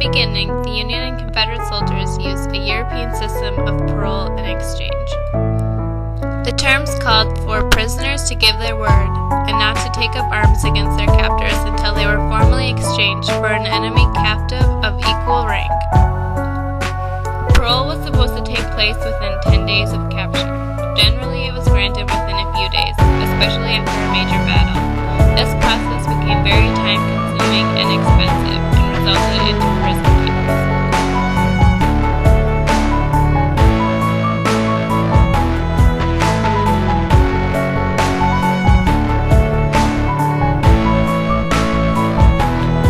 beginning, the Union and Confederate soldiers used a European system of parole and exchange. The terms called for prisoners to give their word and not to take up arms against their captors until they were formally exchanged for an enemy captive of equal rank. Parole was supposed to take place within 10 days of capture. Generally, it was granted within a few days, especially after a major battle. This process became very time-consuming and expensive and resulted in prison camps.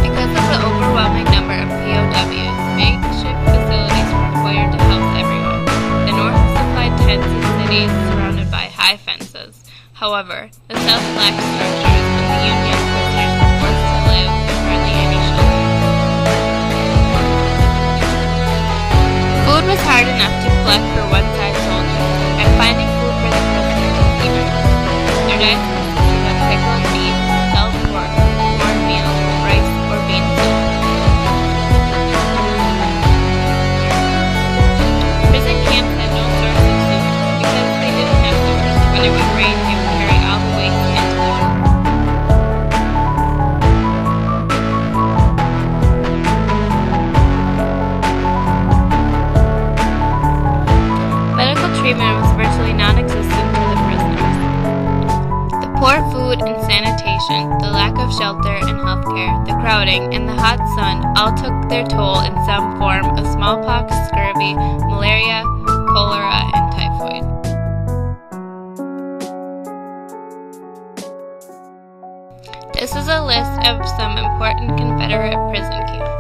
Because of the overwhelming number of POWs, makeshift facilities were required to house everyone. The North supplied tents and cities surrounded by high fences. However, the South lacked structures, and the Union prisoners were forced to live with hardly any shelter. Food was hard enough to collect for one-side soldiers, and finding food for the prisoners was even harder. Their diets consisted of pickled meat, salt pork, cornmeal, rice, or bean soup. Prison camps had no source of sewers because they didn't have doors. When it would rain, they would carry all the waste into the room. Medical treatment was virtually non-existent for the prisoners. The poor food and sanitation, the lack of shelter and health care, the crowding, and the hot sun all took their toll in some form of smallpox, scurvy, malaria, cholera, and typhoid. This is a list of some important Confederate prison camps.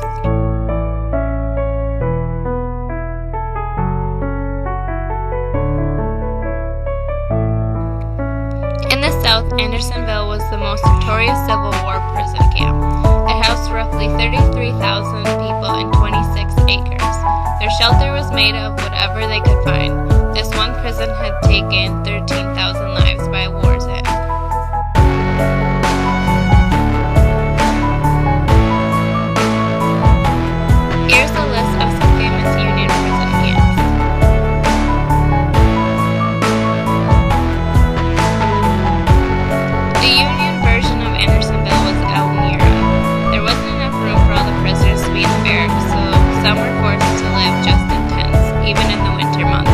In the South, Andersonville was the most notorious Civil War prison camp. It housed roughly 33,000 people in 26 acres. Their shelter was made of whatever they could find. This one prison had taken 13,000 lives by war's end. Here's a list of some famous Union prison camps. The Union version of Andersonville was Elmira. There wasn't enough room for all the prisoners to be in the barracks, so some were forced to live just in tents, even in the winter months.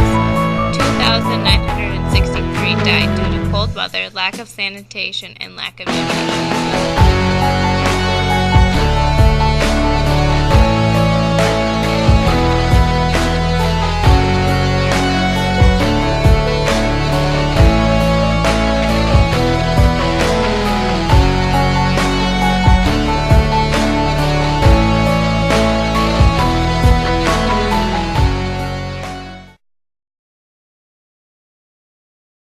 2,963 died due to cold weather, lack of sanitation, and lack of nutrition.